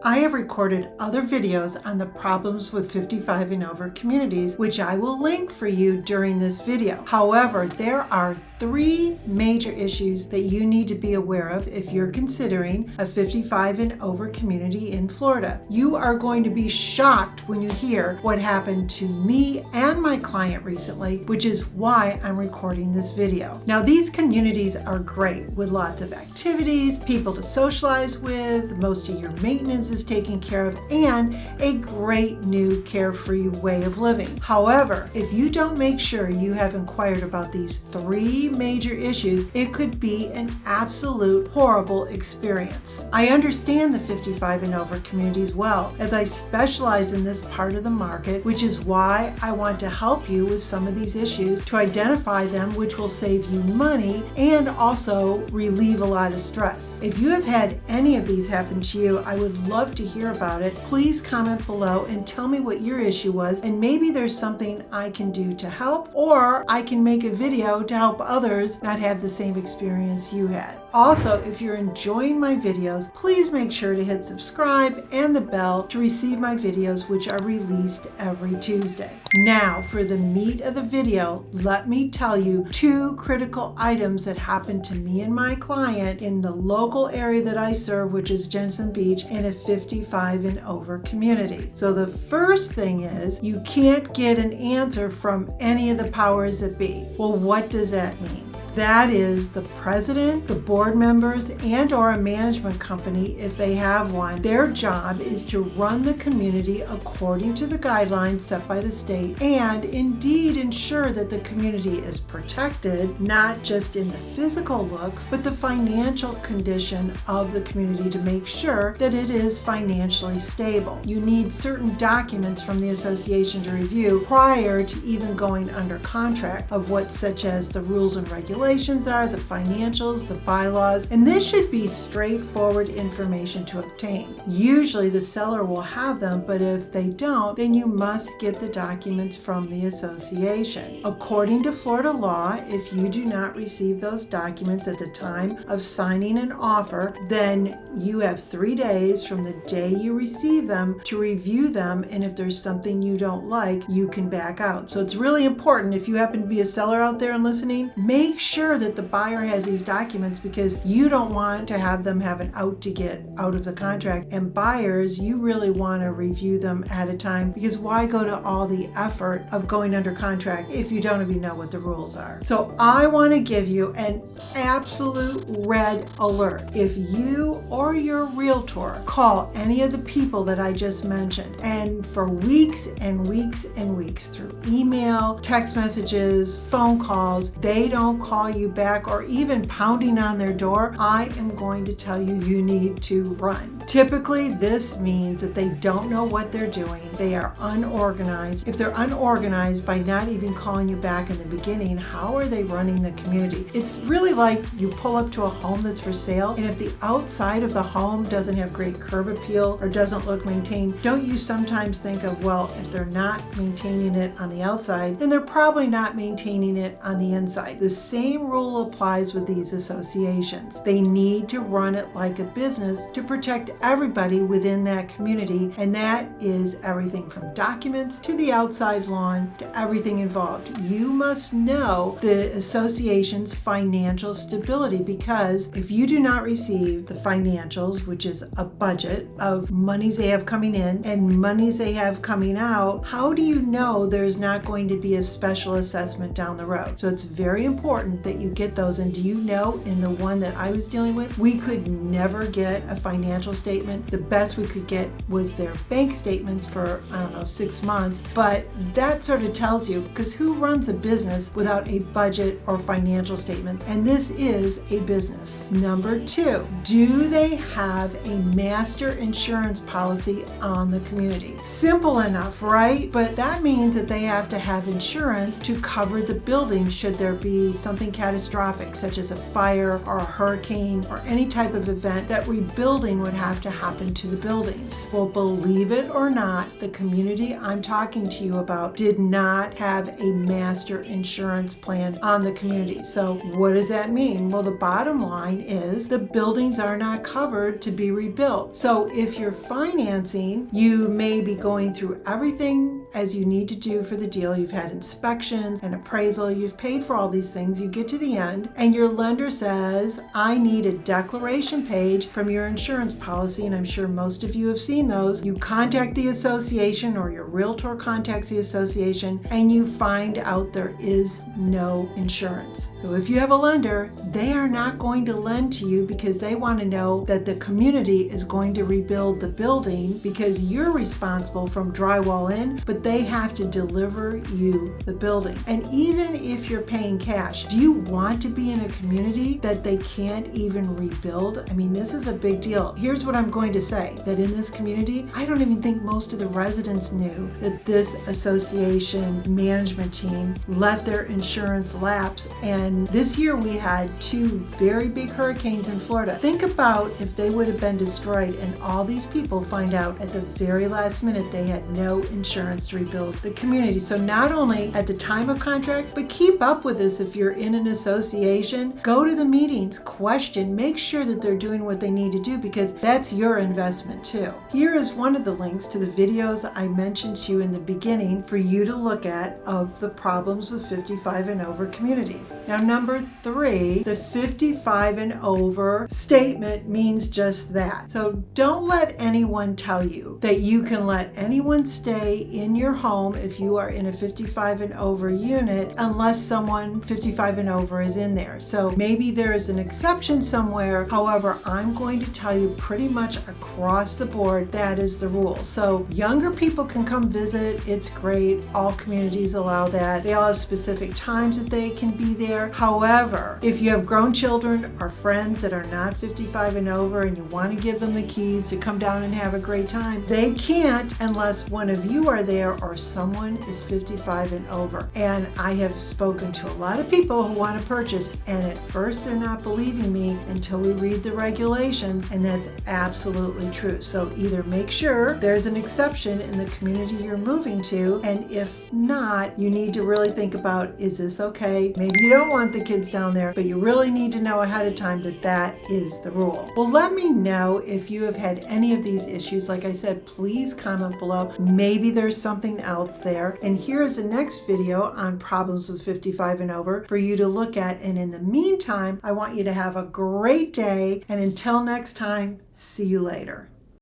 I have recorded other videos on the problems with 55 and over communities, which I will link for you during this video. However, there are 3 major issues that you need to be aware of if you're considering a 55 and over community in Florida. You are going to be shocked when you hear what happened to me and my client recently, which is why I'm recording this video. Now, these communities are great with lots of activities, people to socialize with, most of your maintenance is taken care of, and a great new carefree way of living. However, if you don't make sure you have inquired about these 3 major issues, it could be an absolute horrible experience. I understand the 55 and over communities well, as I specialize in this part of the market, which is why I want to help you with some of these issues to identify them, which will save you money and also relieve a lot of stress. If you have had any of these happen to you, I would love to hear about it. Please comment below and tell me what your issue was, and maybe there's something I can do to help, or I can make a video to help others not have the same experience you had. Also, if you're enjoying my videos, please make sure to hit subscribe and the bell to receive my videos, which are released every Tuesday. Now, for the meat of the video, let me tell you 2 critical items that happened to me and my client in the local area that I serve, which is Jensen Beach, in a 55 and over community. So the first thing is, you can't get an answer from any of the powers that be. Well, what does that mean? That is the president, the board members, and or a management company, if they have one. Their job is to run the community according to the guidelines set by the state, and indeed ensure that the community is protected, not just in the physical looks, but the financial condition of the community, to make sure that it is financially stable. You need certain documents from the association to review prior to even going under contract, of what such as the rules and regulations are, the financials, the bylaws, and this should be straightforward information to obtain. Usually the seller will have them, but if they don't, then you must get the documents from the association. According to Florida law, if you do not receive those documents at the time of signing an offer, then you have 3 days from the day you receive them to review them, and if there's something you don't like, you can back out. So it's really important, if you happen to be a seller out there and listening, make sure that the buyer has these documents, because you don't want to have them have an out to get out of the contract. And buyers, you really want to review them at a time, because why go to all the effort of going under contract if you don't even know what the rules are? So I want to give you an absolute red alert. If you or your realtor call any of the people that I just mentioned, and for weeks and weeks and weeks through email, text messages, phone calls, they don't call you back, or even pounding on their door, I am going to tell you, you need to run. Typically, this means that they don't know what they're doing. They are unorganized. If they're unorganized by not even calling you back in the beginning, how are they running the community? It's really like you pull up to a home that's for sale, and if the outside of the home doesn't have great curb appeal or doesn't look maintained, don't you sometimes think of, well, if they're not maintaining it on the outside, then they're probably not maintaining it on the inside. The same rule applies with these associations. They need to run it like a business to protect everybody within that community, and that is everything from documents to the outside lawn to everything involved. You must know the association's financial stability, because if you do not receive the financials, which is a budget of monies they have coming in and monies they have coming out, how do you know there's not going to be a special assessment down the road? So it's very important that you get those. And do you know, in the one that I was dealing with, we could never get a financial statement. The best we could get was their bank statements for, 6 months. But that sort of tells you, because who runs a business without a budget or financial statements? And this is a business. Number 2, do they have a master insurance policy on the community? Simple enough, right? But that means that they have to have insurance to cover the building should there be something something catastrophic, such as a fire or a hurricane or any type of event, that rebuilding would have to happen to the buildings. Well, believe it or not, the community I'm talking to you about did not have a master insurance plan on the community. So what does that mean? Well, the bottom line is the buildings are not covered to be rebuilt. So if you're financing, you may be going through everything as you need to do for the deal. You've had inspections and appraisal, you've paid for all these things. You get to the end and your lender says, I need a declaration page from your insurance policy, and I'm sure most of you have seen those. You contact the association, or your realtor contacts the association, and you find out there is no insurance. So if you have a lender, they are not going to lend to you because they want to know that the community is going to rebuild the building, because you're responsible from drywall in, but they have to deliver you the building. And even if you're paying cash, do you want to be in a community that they can't even rebuild? I mean, this is a big deal. Here's what I'm going to say, that in this community, I don't even think most of the residents knew that this association management team let their insurance lapse. And this year we had 2 very big hurricanes in Florida. Think about if they would have been destroyed and all these people find out at the very last minute they had no insurance to rebuild the community. So not only at the time of contract, but keep up with this. If you're in an association, go to the meetings, question, make sure that they're doing what they need to do, because that's your investment too. Here is one of the links to the videos I mentioned to you in the beginning for you to look at of the problems with 55 and over communities. Now, number 3, the 55 and over statement means just that. So don't let anyone tell you that you can let anyone stay in your home if you are in a 55 and over unit unless someone 55 and over is in there. So maybe there is an exception somewhere. However, I'm going to tell you pretty much across the board that is the rule. So younger people can come visit. It's great. All communities allow that. They all have specific times that they can be there. However, if you have grown children or friends that are not 55 and over and you want to give them the keys to come down and have a great time, they can't unless one of you are there or someone is 55 and over. And I have spoken to a lot of people who want to purchase, and at first they're not believing me until we read the regulations, and that's absolutely true. So either make sure there's an exception in the community you're moving to, and if not, you need to really think about, is this okay? Maybe you don't want the kids down there, but you really need to know ahead of time that that is the rule. Well, let me know if you have had any of these issues. Like I said, please comment below. Maybe there's something else there. And here is the next video on problems with 55 and over for you to look at. And in the meantime, I want you to have a great day. And until next time, see you later.